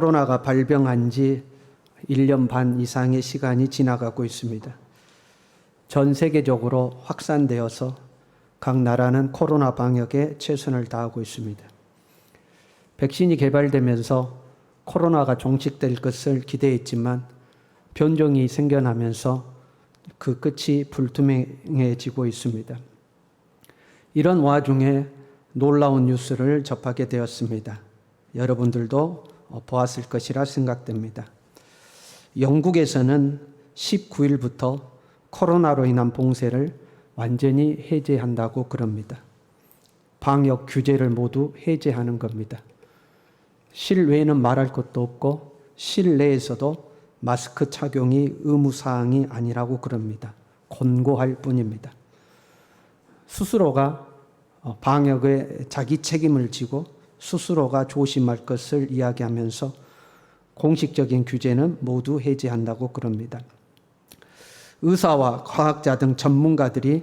코로나가 발병한 지 1년 반 이상의 시간이 지나가고 있습니다. 전 세계적으로 확산되어서 각 나라는 코로나 방역에 최선을 다하고 있습니다. 백신이 개발되면서 코로나가 종식될 것을 기대했지만 변종이 생겨나면서 그 끝이 불투명해지고 있습니다. 이런 와중에 놀라운 뉴스를 접하게 되었습니다. 여러분들도 보았을 것이라 생각됩니다. 영국에서는 19일부터 코로나로 인한 봉쇄를 완전히 해제한다고 그럽니다. 방역 규제를 모두 해제하는 겁니다. 실외에는 말할 것도 없고 실내에서도 마스크 착용이 의무사항이 아니라고 그럽니다. 권고할 뿐입니다. 스스로가 방역에 자기 책임을 지고 스스로가 조심할 것을 이야기하면서 공식적인 규제는 모두 해제한다고 그럽니다. 의사와 과학자 등 전문가들이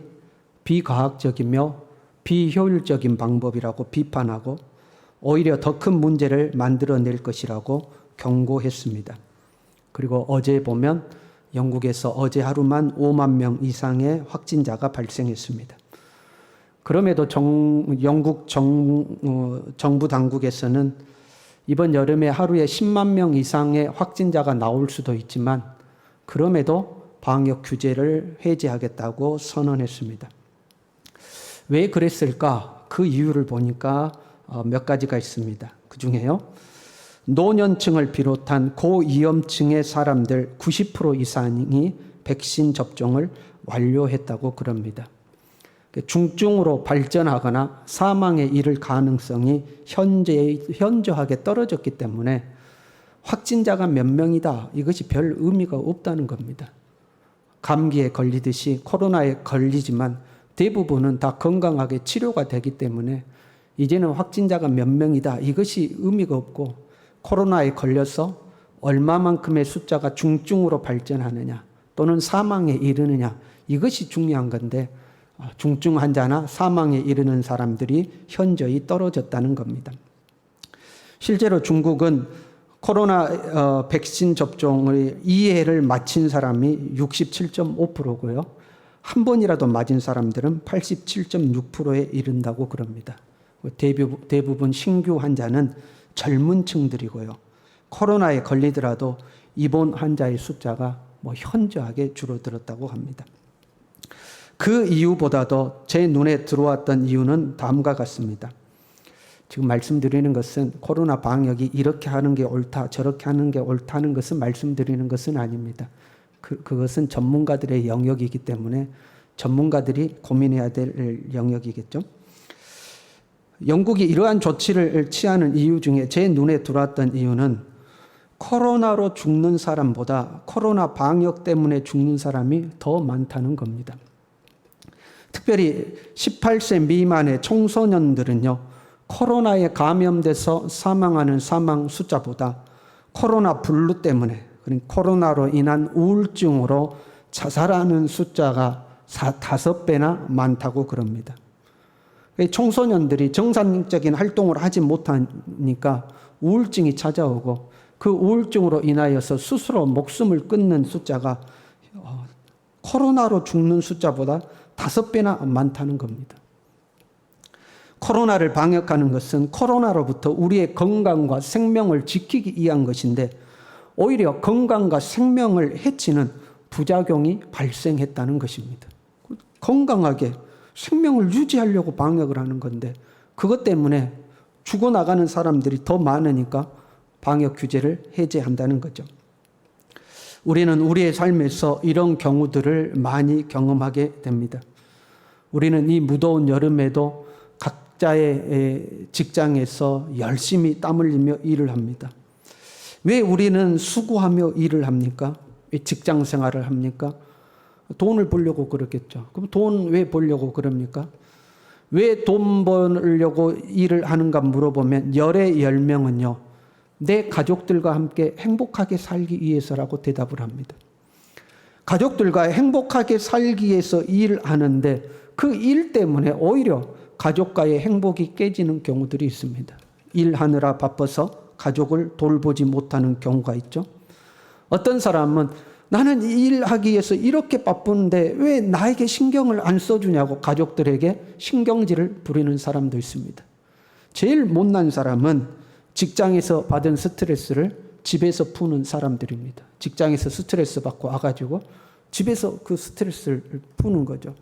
비과학적이며 비효율적인 방법이라고 비판하고 오히려 더 큰 문제를 만들어낼 것이라고 경고했습니다. 그리고 어제 보면 영국에서 어제 하루만 5만 명 이상의 확진자가 발생했습니다. 그럼에도 영국 정부 당국에서는 이번 여름에 하루에 10만 명 이상의 확진자가 나올 수도 있지만 그럼에도 방역 규제를 해제하겠다고 선언했습니다. 왜 그랬을까? 그 이유를 보니까 몇 가지가 있습니다. 그 중에요. 노년층을 비롯한 고위험층의 사람들 90% 이상이 백신 접종을 완료했다고 그럽니다. 중증으로 발전하거나 사망에 이를 가능성이 현저하게 떨어졌기 때문에 확진자가 몇 명이다 이것이 별 의미가 없다는 겁니다. 감기에 걸리듯이 코로나에 걸리지만 대부분은 다 건강하게 치료가 되기 때문에 이제는 확진자가 몇 명이다 이것이 의미가 없고 코로나에 걸려서 얼마만큼의 숫자가 중증으로 발전하느냐 또는 사망에 이르느냐 이것이 중요한 건데 중증 환자나 사망에 이르는 사람들이 현저히 떨어졌다는 겁니다. 실제로 중국은 코로나 백신 접종을 2회를 마친 사람이 67.5%고요. 한 번이라도 맞은 사람들은 87.6%에 이른다고 그럽니다. 대부분 신규 환자는 젊은 층들이고요. 코로나에 걸리더라도 입원 환자의 숫자가 현저하게 줄어들었다고 합니다. 그 이유보다도 제 눈에 들어왔던 이유는 다음과 같습니다. 지금 말씀드리는 것은 코로나 방역이 이렇게 하는 게 옳다, 저렇게 하는 게 옳다는 것은 말씀드리는 것은 아닙니다. 그것은 전문가들의 영역이기 때문에 전문가들이 고민해야 될 영역이겠죠. 영국이 이러한 조치를 취하는 이유 중에 제 눈에 들어왔던 이유는 코로나로 죽는 사람보다 코로나 방역 때문에 죽는 사람이 더 많다는 겁니다. 특별히 18세 미만의 청소년들은요, 코로나에 감염돼서 사망하는 사망 숫자보다 코로나 블루 때문에, 그러니까 코로나로 인한 우울증으로 자살하는 숫자가 5배나 많다고 그럽니다. 청소년들이 정상적인 활동을 하지 못하니까 우울증이 찾아오고 그 우울증으로 인하여서 스스로 목숨을 끊는 숫자가 코로나로 죽는 숫자보다 5배나 많다는 겁니다. 코로나를 방역하는 것은 코로나로부터 우리의 건강과 생명을 지키기 위한 것인데 오히려 건강과 생명을 해치는 부작용이 발생했다는 것입니다. 건강하게 생명을 유지하려고 방역을 하는 건데 그것 때문에 죽어나가는 사람들이 더 많으니까 방역 규제를 해제한다는 거죠. 우리는 우리의 삶에서 이런 경우들을 많이 경험하게 됩니다. 우리는 이 무더운 여름에도 각자의 직장에서 열심히 땀 흘리며 일을 합니다. 왜 우리는 수고하며 일을 합니까? 왜 직장 생활을 합니까? 돈을 벌려고 그러겠죠. 그럼 돈 왜 벌려고 그럽니까? 왜 돈 벌려고 일을 하는가 물어보면 열의 10명은요. 내 가족들과 함께 행복하게 살기 위해서라고 대답을 합니다. 가족들과 행복하게 살기 위해서 일하는데 그 일 때문에 오히려 가족과의 행복이 깨지는 경우들이 있습니다. 일하느라 바빠서 가족을 돌보지 못하는 경우가 있죠. 어떤 사람은 나는 일하기 위해서 이렇게 바쁜데 왜 나에게 신경을 안 써주냐고 가족들에게 신경질을 부리는 사람도 있습니다. 제일 못난 사람은 직장에서 받은 스트레스를 집에서 푸는 사람들입니다. 직장에서 스트레스 받고 와가지고 집에서 그 스트레스를 푸는 거죠.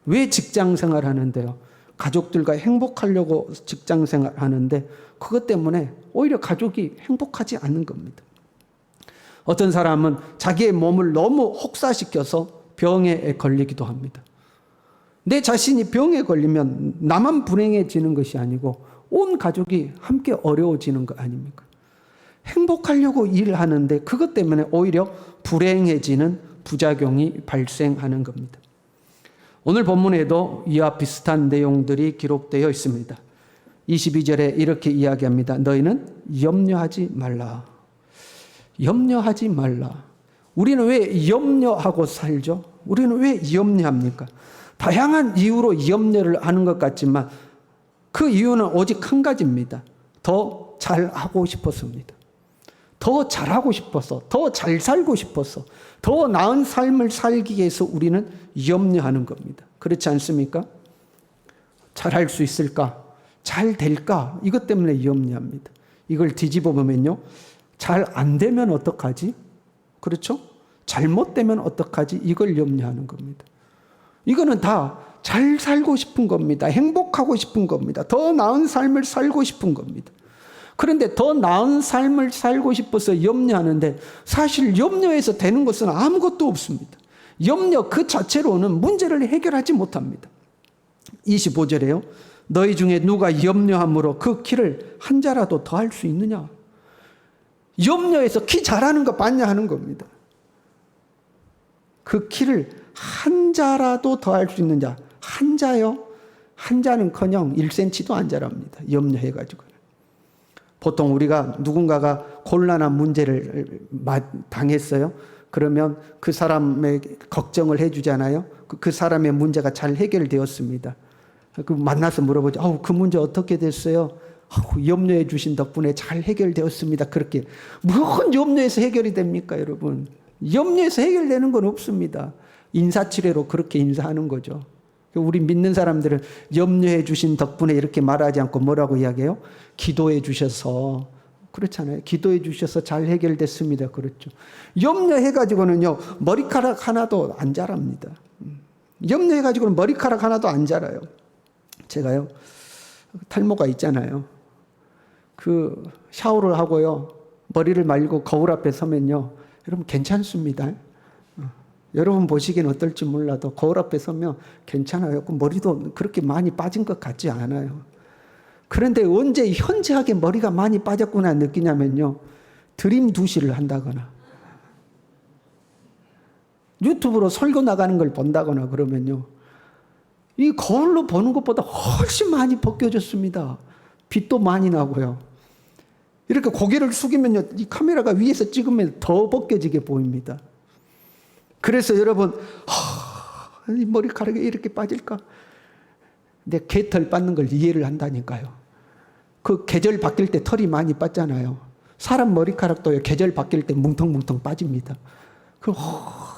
왜 직장 생활 하는데요? 가족들과 행복하려고 직장 생활 하는데 그것 때문에 오히려 가족이 행복하지 않는 겁니다. 어떤 사람은 자기의 몸을 너무 혹사시켜서 병에 걸리기도 합니다. 내 자신이 병에 걸리면 나만 불행해지는 것이 아니고 온 가족이 함께 어려워지는 거 아닙니까? 행복하려고 일하는데 그것 때문에 오히려 불행해지는 부작용이 발생하는 겁니다. 오늘 본문에도 이와 비슷한 내용들이 기록되어 있습니다. 22절에 이렇게 이야기합니다. 너희는 염려하지 말라. 염려하지 말라. 우리는 왜 염려하고 살죠? 우리는 왜 염려합니까? 다양한 이유로 염려를 하는 것 같지만 그 이유는 오직 한 가지입니다. 더 잘하고 싶어서입니다. 더 잘하고 싶어서, 더 잘 살고 싶어서, 더 나은 삶을 살기 위해서 우리는 염려하는 겁니다. 그렇지 않습니까? 잘할 수 있을까? 잘 될까? 이것 때문에 염려합니다. 이걸 뒤집어 보면요. 잘 안 되면 어떡하지? 그렇죠? 잘못되면 어떡하지? 이걸 염려하는 겁니다. 이거는 다 잘 살고 싶은 겁니다. 행복하고 싶은 겁니다. 더 나은 삶을 살고 싶은 겁니다. 그런데 더 나은 삶을 살고 싶어서 염려하는데 사실 염려해서 되는 것은 아무것도 없습니다. 염려 그 자체로는 문제를 해결하지 못합니다. 25절에요. 너희 중에 누가 염려함으로 그 키를 한 자라도 더 할 수 있느냐? 염려해서 키 잘하는 거 봤냐 하는 겁니다. 그 키를 한 자라도 더 할 수 있는 자. 한 자요? 한 자는커녕 1cm도 안 자랍니다. 염려해가지고. 보통 우리가 누군가가 곤란한 문제를 당했어요. 그러면 그 사람의 걱정을 해주잖아요. 그 사람의 문제가 잘 해결되었습니다. 그 만나서 물어보죠. 그 문제 어떻게 됐어요? 염려해 주신 덕분에 잘 해결되었습니다. 그렇게. 무슨 염려해서 해결이 됩니까, 여러분? 염려해서 해결되는 건 없습니다. 인사치레로 그렇게 인사하는 거죠. 우리 믿는 사람들은 염려해 주신 덕분에 이렇게 말하지 않고 뭐라고 이야기해요? 기도해 주셔서. 그렇잖아요. 기도해 주셔서 잘 해결됐습니다. 그렇죠. 염려해가지고는요, 머리카락 하나도 안 자랍니다. 염려해가지고는 머리카락 하나도 안 자라요. 제가요, 탈모가 있잖아요. 그 샤워를 하고요, 머리를 말고 거울 앞에 서면요, 여러분 괜찮습니다. 여러분 보시기엔 어떨지 몰라도 거울 앞에 서면 괜찮아요. 머리도 그렇게 많이 빠진 것 같지 않아요. 그런데 언제 현저하게 머리가 많이 빠졌구나 느끼냐면요, 드림 두시를 한다거나 유튜브로 설교 나가는 걸 본다거나 그러면요, 이 거울로 보는 것보다 훨씬 많이 벗겨졌습니다. 빛도 많이 나고요. 이렇게 고개를 숙이면요, 이 카메라가 위에서 찍으면 더 벗겨지게 보입니다. 그래서 여러분, 이 머리카락이 이렇게 빠질까? 내 개털 빠는 걸 이해를 한다니까요. 그 계절 바뀔 때 털이 많이 빠잖아요. 사람 머리카락도 계절 바뀔 때 뭉텅뭉텅 빠집니다. 그럼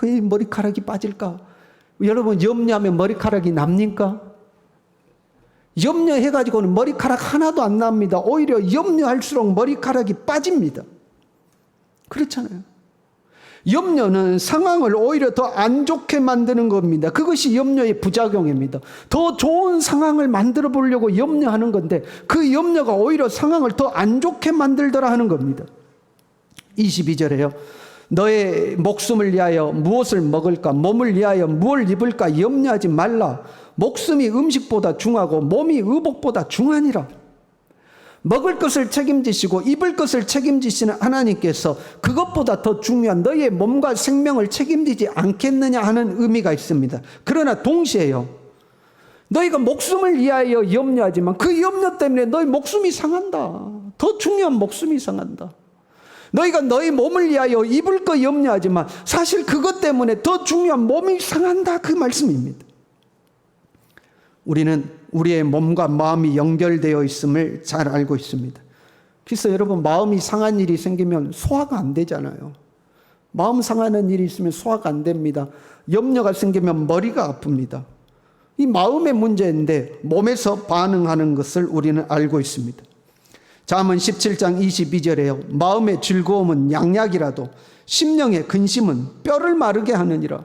이 머리카락이 빠질까? 여러분, 염려하면 머리카락이 납니까? 염려해가지고는 머리카락 하나도 안 납니다. 오히려 염려할수록 머리카락이 빠집니다. 그렇잖아요. 염려는 상황을 오히려 더 안 좋게 만드는 겁니다. 그것이 염려의 부작용입니다. 더 좋은 상황을 만들어 보려고 염려하는 건데 그 염려가 오히려 상황을 더 안 좋게 만들더라 하는 겁니다. 22절에요. 너의 목숨을 위하여 무엇을 먹을까? 몸을 위하여 무엇을 입을까? 염려하지 말라. 목숨이 음식보다 중하고 몸이 의복보다 중하니라. 먹을 것을 책임지시고 입을 것을 책임지시는 하나님께서 그것보다 더 중요한 너의 몸과 생명을 책임지지 않겠느냐 하는 의미가 있습니다. 그러나 동시에요, 너희가 목숨을 위하여 염려하지만 그 염려 때문에 너희 목숨이 상한다. 더 중요한 목숨이 상한다. 너희가 너희 몸을 위하여 입을 거 염려하지만 사실 그것 때문에 더 중요한 몸이 상한다. 그 말씀입니다. 우리는 우리의 몸과 마음이 연결되어 있음을 잘 알고 있습니다. 그래서 여러분, 마음이 상한 일이 생기면 소화가 안 되잖아요. 마음 상하는 일이 있으면 소화가 안 됩니다. 염려가 생기면 머리가 아픕니다. 이 마음의 문제인데 몸에서 반응하는 것을 우리는 알고 있습니다. 잠언 17장 22절에요. 마음의 즐거움은 양약이라도 심령의 근심은 뼈를 마르게 하느니라.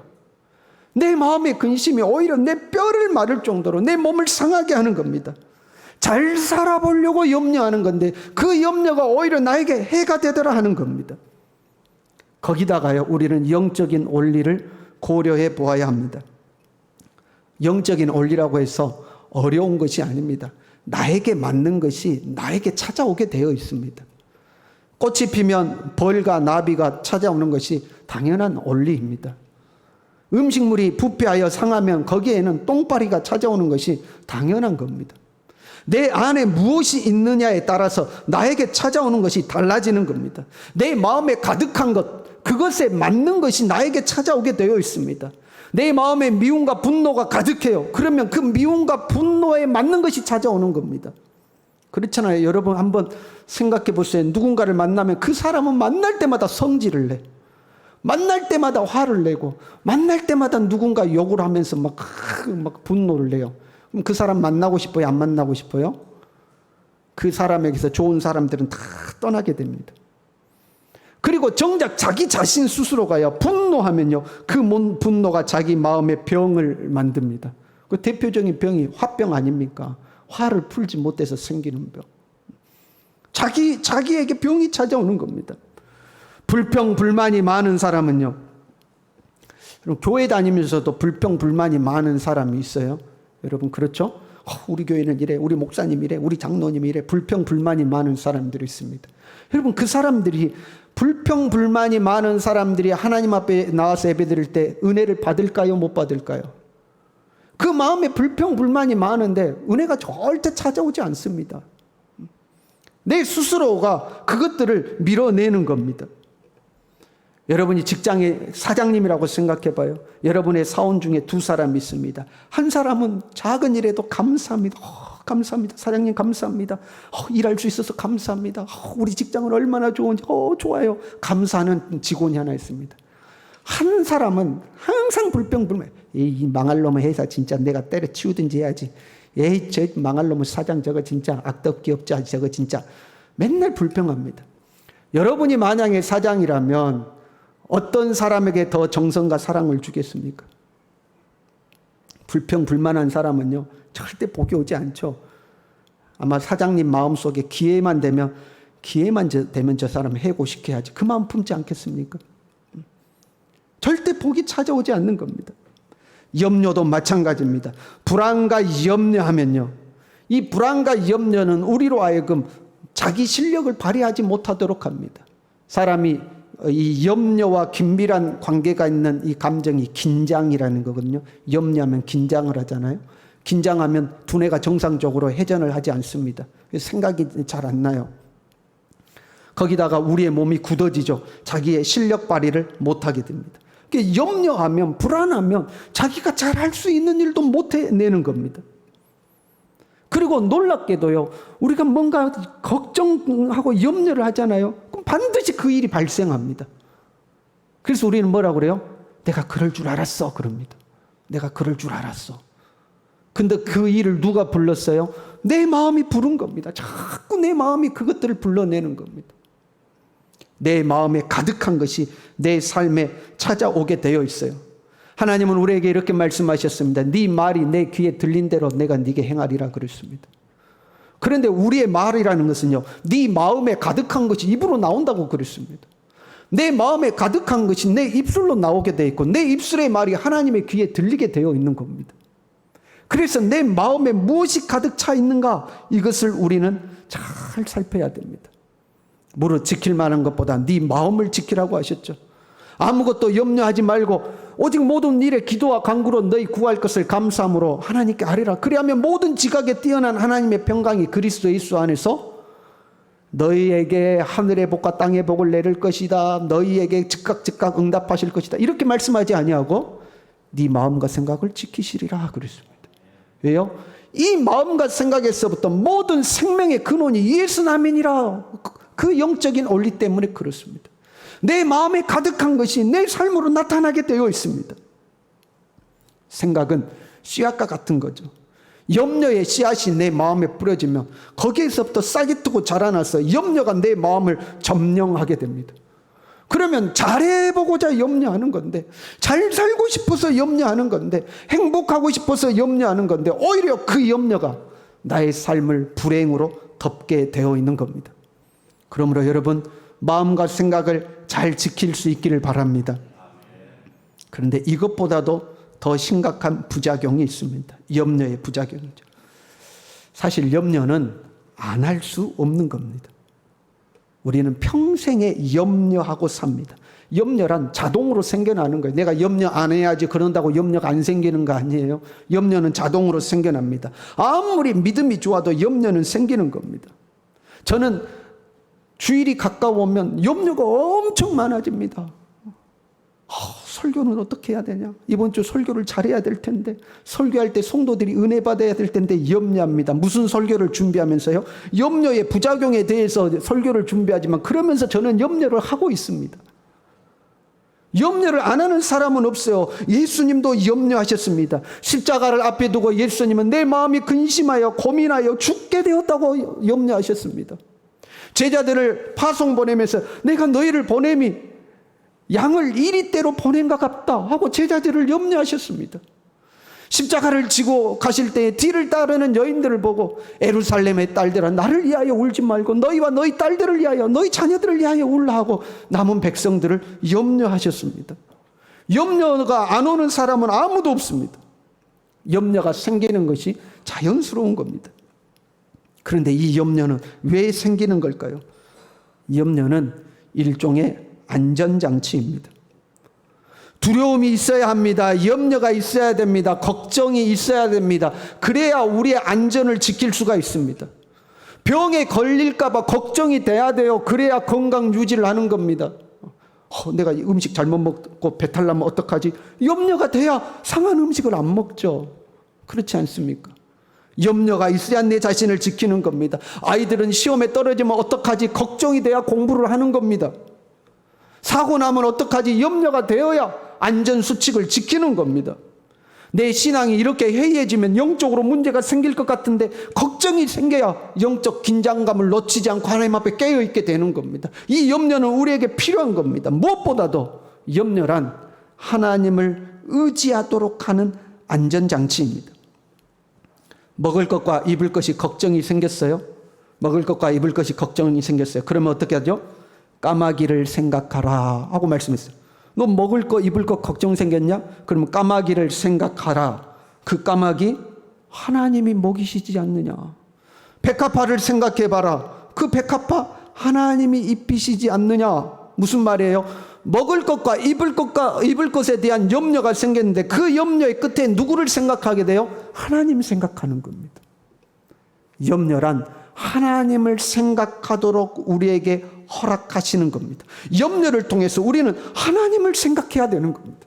내 마음의 근심이 오히려 내 뼈를 마를 정도로 내 몸을 상하게 하는 겁니다. 잘 살아보려고 염려하는 건데 그 염려가 오히려 나에게 해가 되더라 하는 겁니다. 거기다가요, 우리는 영적인 원리를 고려해 보아야 합니다. 영적인 원리라고 해서 어려운 것이 아닙니다. 나에게 맞는 것이 나에게 찾아오게 되어 있습니다. 꽃이 피면 벌과 나비가 찾아오는 것이 당연한 원리입니다. 음식물이 부패하여 상하면 거기에는 똥파리가 찾아오는 것이 당연한 겁니다. 내 안에 무엇이 있느냐에 따라서 나에게 찾아오는 것이 달라지는 겁니다. 내 마음에 가득한 것, 그것에 맞는 것이 나에게 찾아오게 되어 있습니다. 내 마음에 미움과 분노가 가득해요. 그러면 그 미움과 분노에 맞는 것이 찾아오는 겁니다. 그렇잖아요. 여러분 한번 생각해 보세요. 누군가를 만나면 그 사람은 만날 때마다 성질을 내. 만날 때마다 화를 내고 만날 때마다 누군가 욕을 하면서 막 분노를 내요. 그럼 그 사람 만나고 싶어요? 안 만나고 싶어요? 그 사람에게서 좋은 사람들은 다 떠나게 됩니다. 그리고 정작 자기 자신 스스로가요, 분노하면요, 그 분노가 자기 마음의 병을 만듭니다. 그 대표적인 병이 화병 아닙니까? 화를 풀지 못해서 생기는 병. 자기에게 병이 찾아오는 겁니다. 불평, 불만이 많은 사람은요, 교회 다니면서도 불평, 불만이 많은 사람이 있어요. 여러분, 그렇죠? 우리 교회는 이래, 우리 목사님 이래, 우리 장로님이 이래, 불평, 불만이 많은 사람들이 있습니다. 여러분, 그 사람들이, 불평, 불만이 많은 사람들이 하나님 앞에 나와서 예배드릴 때 은혜를 받을까요? 못 받을까요? 그 마음에 불평, 불만이 많은데 은혜가 절대 찾아오지 않습니다. 내 스스로가 그것들을 밀어내는 겁니다. 여러분이 직장의 사장님이라고 생각해 봐요. 여러분의 사원 중에 두 사람이 있습니다. 한 사람은 작은 일에도 감사합니다. 감사합니다. 사장님 감사합니다. 일할 수 있어서 감사합니다. 우리 직장은 얼마나 좋은지 좋아요. 감사하는 직원이 하나 있습니다. 한 사람은 항상 불평불만. 이 망할 놈의 회사 진짜 내가 때려치우든지 해야지. 에이, 저 망할 놈의 사장 저거 진짜 악덕 기업자 저거 진짜 맨날 불평합니다. 여러분이 만약에 사장이라면 어떤 사람에게 더 정성과 사랑을 주겠습니까? 불평불만한 사람은요, 절대 복이 오지 않죠. 아마 사장님 마음속에 기회만 되면 저 사람을 해고시켜야지 그 마음 품지 않겠습니까? 절대 복이 찾아오지 않는 겁니다. 염려도 마찬가지입니다. 불안과 염려하면요, 이 불안과 염려는 우리로 하여금 자기 실력을 발휘하지 못하도록 합니다. 사람이 이 염려와 긴밀한 관계가 있는 이 감정이 긴장이라는 거거든요. 염려하면 긴장을 하잖아요. 긴장하면 두뇌가 정상적으로 회전을 하지 않습니다. 생각이 잘 안 나요. 거기다가 우리의 몸이 굳어지죠. 자기의 실력 발휘를 못하게 됩니다. 염려하면, 불안하면 자기가 잘 할 수 있는 일도 못 해내는 겁니다. 그리고 놀랍게도요, 우리가 뭔가 걱정하고 염려를 하잖아요. 그럼 반드시 그 일이 발생합니다. 그래서 우리는 뭐라고 그래요? 내가 그럴 줄 알았어. 그럽니다. 내가 그럴 줄 알았어. 근데 그 일을 누가 불렀어요? 내 마음이 부른 겁니다. 자꾸 내 마음이 그것들을 불러내는 겁니다. 내 마음에 가득한 것이 내 삶에 찾아오게 되어 있어요. 하나님은 우리에게 이렇게 말씀하셨습니다. 네 말이 내 귀에 들린 대로 내가 네게 행하리라 그랬습니다. 그런데 우리의 말이라는 것은요, 네 마음에 가득한 것이 입으로 나온다고 그랬습니다. 내 마음에 가득한 것이 내 입술로 나오게 되어 있고 내 입술의 말이 하나님의 귀에 들리게 되어 있는 겁니다. 그래서 내 마음에 무엇이 가득 차 있는가, 이것을 우리는 잘 살펴야 됩니다. 무릇 지킬 만한 것보다 네 마음을 지키라고 하셨죠. 아무것도 염려하지 말고 오직 모든 일에 기도와 간구로 너희 구할 것을 감사함으로 하나님께 아뢰라. 그리하면 모든 지각에 뛰어난 하나님의 평강이 그리스도 예수 안에서 너희에게 하늘의 복과 땅의 복을 내릴 것이다. 너희에게 즉각 응답하실 것이다. 이렇게 말씀하지 아니하고 네 마음과 생각을 지키시리라 그랬습니다. 왜요? 이 마음과 생각에서부터 모든 생명의 근원이 예수나면이라. 그 영적인 원리 때문에 그렇습니다. 내 마음에 가득한 것이 내 삶으로 나타나게 되어 있습니다. 생각은 씨앗과 같은 거죠. 염려의 씨앗이 내 마음에 뿌려지면 거기에서부터 싹이 트고 자라나서 염려가 내 마음을 점령하게 됩니다. 그러면 잘해보고자 염려하는 건데, 잘 살고 싶어서 염려하는 건데, 행복하고 싶어서 염려하는 건데, 오히려 그 염려가 나의 삶을 불행으로 덮게 되어 있는 겁니다. 그러므로 여러분, 마음과 생각을 잘 지킬 수 있기를 바랍니다. 그런데 이것보다도 더 심각한 부작용이 있습니다. 염려의 부작용이죠. 사실 염려는 안 할 수 없는 겁니다. 우리는 평생에 염려하고 삽니다. 염려란 자동으로 생겨나는 거예요. 내가 염려 안 해야지 그런다고 염려가 안 생기는 거 아니에요. 염려는 자동으로 생겨납니다. 아무리 믿음이 좋아도 염려는 생기는 겁니다. 저는 주일이 가까워오면 염려가 엄청 많아집니다. 설교는 어떻게 해야 되냐? 이번 주 설교를 잘해야 될 텐데, 설교할 때 성도들이 은혜 받아야 될 텐데 염려합니다. 무슨 설교를 준비하면서요? 염려의 부작용에 대해서 설교를 준비하지만 그러면서 저는 염려를 하고 있습니다. 염려를 안 하는 사람은 없어요. 예수님도 염려하셨습니다. 십자가를 앞에 두고 예수님은 내 마음이 근심하여 고민하여 죽게 되었다고 염려하셨습니다. 제자들을 파송 보내면서 내가 너희를 보냄이 양을 이리대로 보낸 것 같다 하고 제자들을 염려하셨습니다. 십자가를 지고 가실 때에 뒤를 따르는 여인들을 보고 예루살렘의 딸들아 나를 위하여 울지 말고 너희와 너희 딸들을 위하여 너희 자녀들을 위하여 울라 하고 남은 백성들을 염려하셨습니다. 염려가 안 오는 사람은 아무도 없습니다. 염려가 생기는 것이 자연스러운 겁니다. 그런데 이 염려는 왜 생기는 걸까요? 염려는 일종의 안전장치입니다. 두려움이 있어야 합니다. 염려가 있어야 됩니다. 걱정이 있어야 됩니다. 그래야 우리의 안전을 지킬 수가 있습니다. 병에 걸릴까 봐 걱정이 돼야 돼요. 그래야 건강 유지를 하는 겁니다. 내가 음식 잘못 먹고 배탈 나면 어떡하지? 염려가 돼야 상한 음식을 안 먹죠. 그렇지 않습니까? 염려가 있어야 내 자신을 지키는 겁니다. 아이들은 시험에 떨어지면 어떡하지? 걱정이 돼야 공부를 하는 겁니다. 사고 나면 어떡하지? 염려가 되어야 안전수칙을 지키는 겁니다. 내 신앙이 이렇게 해이해지면 영적으로 문제가 생길 것 같은데 걱정이 생겨야 영적 긴장감을 놓치지 않고 하나님 앞에 깨어있게 되는 겁니다. 이 염려는 우리에게 필요한 겁니다. 무엇보다도 염려란 하나님을 의지하도록 하는 안전장치입니다. 먹을 것과 입을 것이 걱정이 생겼어요. 먹을 것과 입을 것이 걱정이 생겼어요. 그러면 어떻게 하죠? 까마귀를 생각하라 하고 말씀했어요. 너 먹을 거 입을 거 걱정 생겼냐? 그러면 까마귀를 생각하라. 그 까마귀 하나님이 먹이시지 않느냐. 백합화를 생각해봐라. 그 백합화 하나님이 입히시지 않느냐. 무슨 말이에요? 먹을 것과 입을 것에 대한 염려가 생겼는데 그 염려의 끝에 누구를 생각하게 돼요? 하나님 생각하는 겁니다. 염려란 하나님을 생각하도록 우리에게 허락하시는 겁니다. 염려를 통해서 우리는 하나님을 생각해야 되는 겁니다.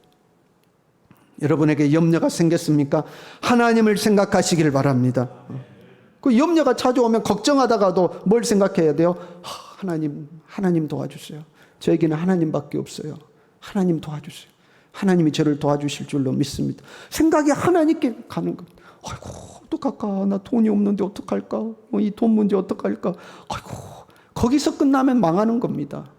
여러분에게 염려가 생겼습니까? 하나님을 생각하시기를 바랍니다. 그 염려가 찾아오면 걱정하다가도 뭘 생각해야 돼요? 하나님 도와주세요. 저에게는 하나님밖에 없어요. 하나님 도와주세요. 하나님이 저를 도와주실 줄로 믿습니다. 생각이 하나님께 가는 겁니다. 아이고 어떡할까? 나 돈이 없는데 어떡할까? 이 돈 문제 어떡할까? 아이고 거기서 끝나면 망하는 겁니다.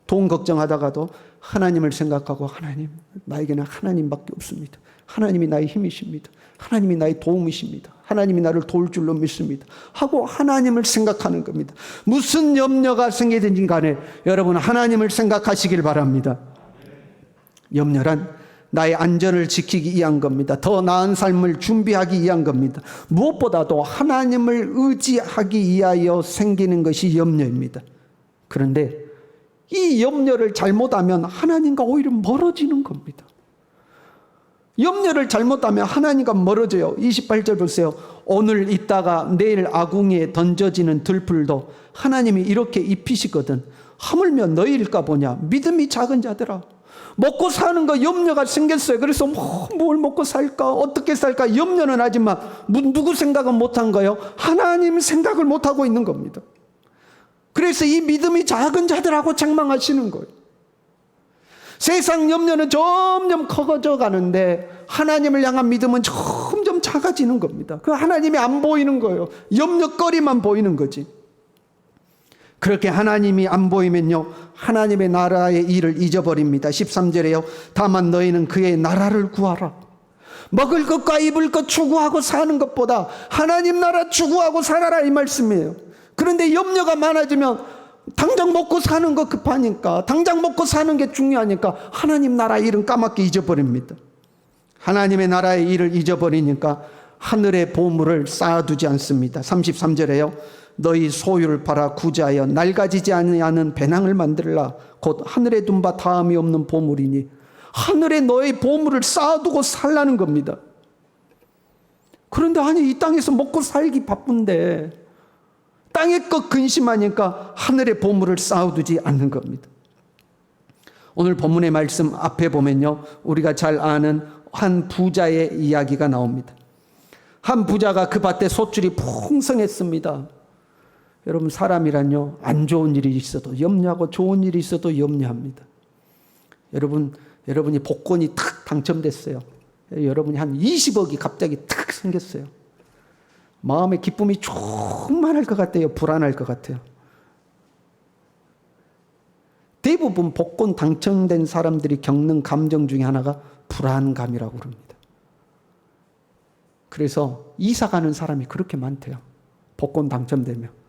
돈 걱정하다가도 하나님을 생각하고 하나님 나에게는 하나님밖에 없습니다. 하나님이 나의 힘이십니다. 하나님이 나의 도움이십니다. 하나님이 나를 도울 줄로 믿습니다. 하고 하나님을 생각하는 겁니다. 무슨 염려가 생기든지 간에 여러분 하나님을 생각하시길 바랍니다. 염려란 나의 안전을 지키기 위한 겁니다. 더 나은 삶을 준비하기 위한 겁니다. 무엇보다도 하나님을 의지하기 위하여 생기는 것이 염려입니다. 그런데 이 염려를 잘못하면 하나님과 오히려 멀어지는 겁니다. 염려를 잘못하면 하나님과 멀어져요. 28절 보세요. 오늘 있다가 내일 아궁이에 던져지는 들풀도 하나님이 이렇게 입히시거든. 하물며 너희일까 보냐. 믿음이 작은 자들아. 먹고 사는 거 염려가 생겼어요. 그래서 뭘 먹고 살까? 어떻게 살까? 염려는 하지만 누구 생각은 못한 거예요? 하나님 생각을 못하고 있는 겁니다. 그래서 이 믿음이 작은 자들하고 책망하시는 거예요. 세상 염려는 점점 커져 가는데 하나님을 향한 믿음은 점점 작아지는 겁니다. 그 하나님이 안 보이는 거예요. 염려거리만 보이는 거지. 그렇게 하나님이 안 보이면요, 하나님의 나라의 일을 잊어버립니다. 13절에요. 다만 너희는 그의 나라를 구하라. 먹을 것과 입을 것 추구하고 사는 것보다 하나님 나라 추구하고 살아라, 이 말씀이에요. 그런데 염려가 많아지면 당장 먹고 사는 거 급하니까, 당장 먹고 사는 게 중요하니까 하나님 나라 일은 까맣게 잊어버립니다. 하나님의 나라의 일을 잊어버리니까 하늘의 보물을 쌓아두지 않습니다. 33절에요. 너희 소유를 팔아 구제하여 낡아지지 아니하는 배낭을 만들라. 곧 하늘에 둔 바 다함이 없는 보물이니. 하늘에 너의 보물을 쌓아두고 살라는 겁니다. 그런데 아니, 이 땅에서 먹고 살기 바쁜데 땅의 것 근심하니까 하늘의 보물을 쌓아두지 않는 겁니다. 오늘 본문의 말씀 앞에 보면요, 우리가 잘 아는 한 부자의 이야기가 나옵니다. 한 부자가 그 밭에 소출이 풍성했습니다. 여러분, 사람이란요, 안 좋은 일이 있어도 염려하고 좋은 일이 있어도 염려합니다. 여러분이 복권이 탁 당첨됐어요. 여러분이 한 20억이 갑자기 탁 생겼어요. 마음의 기쁨이 충만할 것 같아요? 불안할 것 같아요? 대부분 복권 당첨된 사람들이 겪는 감정 중에 하나가 불안감이라고 그럽니다. 그래서 이사 가는 사람이 그렇게 많대요. 복권 당첨되면.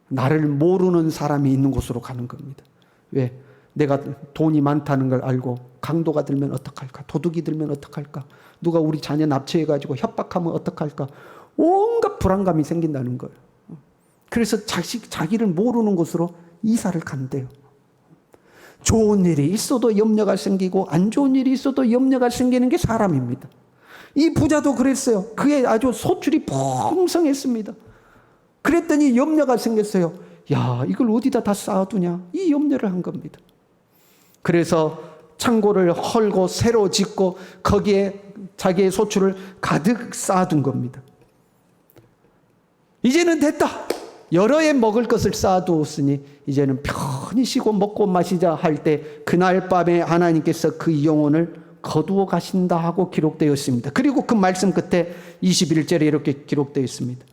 나를 모르는 사람이 있는 곳으로 가는 겁니다. 왜? 내가 돈이 많다는 걸 알고 강도가 들면 어떡할까? 도둑이 들면 어떡할까? 누가 우리 자녀 납치해가지고 협박하면 어떡할까? 온갖 불안감이 생긴다는 거예요. 그래서 자기를 모르는 곳으로 이사를 간대요. 좋은 일이 있어도 염려가 생기고 안 좋은 일이 있어도 염려가 생기는 게 사람입니다. 이 부자도 그랬어요. 그의 아주 소출이 풍성했습니다. 그랬더니 염려가 생겼어요. 야, 이걸 어디다 다 쌓아두냐? 이 염려를 한 겁니다. 그래서 창고를 헐고 새로 짓고 거기에 자기의 소출을 가득 쌓아둔 겁니다. 이제는 됐다. 여러 해 먹을 것을 쌓아두었으니 이제는 편히 쉬고 먹고 마시자 할 때 그날 밤에 하나님께서 그 영혼을 거두어 가신다 하고 기록되어 있습니다. 그리고 그 말씀 끝에 21절에 이렇게 기록되어 있습니다.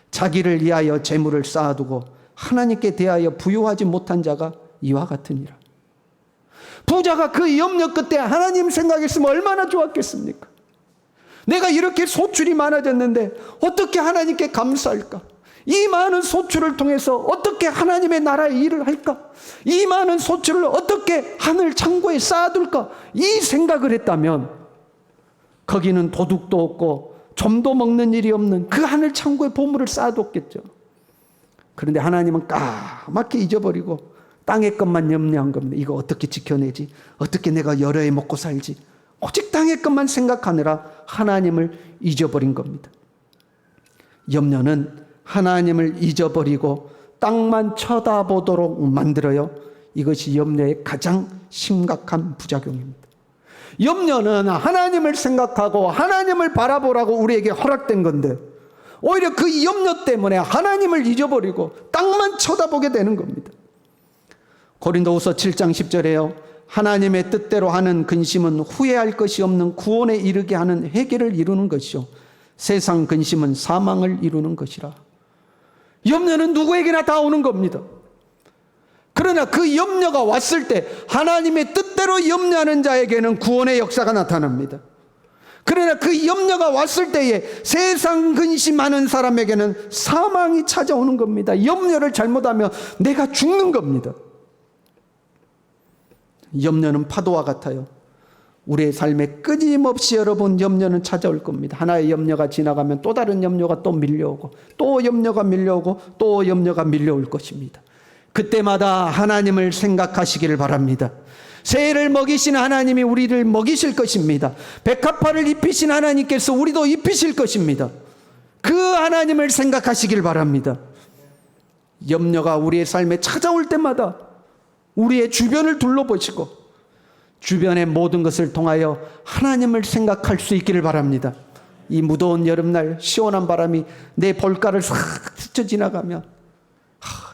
자기를 위하여 재물을 쌓아두고 하나님께 대하여 부요하지 못한 자가 이와 같으니라. 부자가 그 염려 끝에 하나님 생각했으면 얼마나 좋았겠습니까? 내가 이렇게 소출이 많아졌는데 어떻게 하나님께 감사할까? 이 많은 소출을 통해서 어떻게 하나님의 나라의 일을 할까? 이 많은 소출을 어떻게 하늘 창고에 쌓아둘까? 이 생각을 했다면 거기는 도둑도 없고 좀도 먹는 일이 없는 그 하늘 창고에 보물을 쌓아뒀겠죠. 그런데 하나님은 까맣게 잊어버리고 땅의 것만 염려한 겁니다. 이거 어떻게 지켜내지? 어떻게 내가 여러 해 먹고 살지? 오직 땅의 것만 생각하느라 하나님을 잊어버린 겁니다. 염려는 하나님을 잊어버리고 땅만 쳐다보도록 만들어요. 이것이 염려의 가장 심각한 부작용입니다. 염려는 하나님을 생각하고 하나님을 바라보라고 우리에게 허락된 건데 오히려 그 염려 때문에 하나님을 잊어버리고 땅만 쳐다보게 되는 겁니다. 고린도후서 7장 10절에요. 하나님의 뜻대로 하는 근심은 후회할 것이 없는 구원에 이르게 하는 회개를 이루는 것이요 세상 근심은 사망을 이루는 것이라. 염려는 누구에게나 다 오는 겁니다. 그러나 그 염려가 왔을 때 하나님의 뜻대로 염려하는 자에게는 구원의 역사가 나타납니다. 그러나 그 염려가 왔을 때에 세상 근심하는 사람에게는 사망이 찾아오는 겁니다. 염려를 잘못하면 내가 죽는 겁니다. 염려는 파도와 같아요. 우리의 삶에 끊임없이 여러분 염려는 찾아올 겁니다. 하나의 염려가 지나가면 또 다른 염려가 또 밀려오고 또 염려가 밀려오고 또 염려가 밀려올 것입니다. 그때마다 하나님을 생각하시기를 바랍니다. 새해를 먹이신 하나님이 우리를 먹이실 것입니다. 백합화를 입히신 하나님께서 우리도 입히실 것입니다. 그 하나님을 생각하시길 바랍니다. 염려가 우리의 삶에 찾아올 때마다 우리의 주변을 둘러보시고 주변의 모든 것을 통하여 하나님을 생각할 수 있기를 바랍니다. 이 무더운 여름날 시원한 바람이 내 볼가를 싹 스쳐 지나가면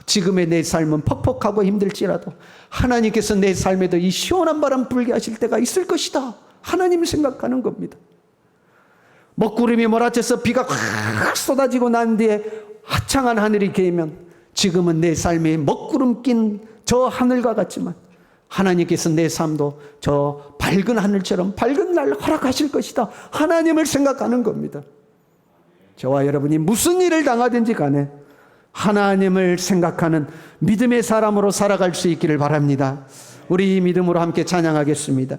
지금의 내 삶은 퍽퍽하고 힘들지라도 하나님께서 내 삶에도 이 시원한 바람 불게 하실 때가 있을 것이다. 하나님을 생각하는 겁니다. 먹구름이 몰아쳐서 비가 확 쏟아지고 난 뒤에 화창한 하늘이 개면 지금은 내 삶에 먹구름 낀 저 하늘과 같지만 하나님께서 내 삶도 저 밝은 하늘처럼 밝은 날 허락하실 것이다. 하나님을 생각하는 겁니다. 저와 여러분이 무슨 일을 당하든지 간에 하나님을 생각하는 믿음의 사람으로 살아갈 수 있기를 바랍니다. 우리 이 믿음으로 함께 찬양하겠습니다.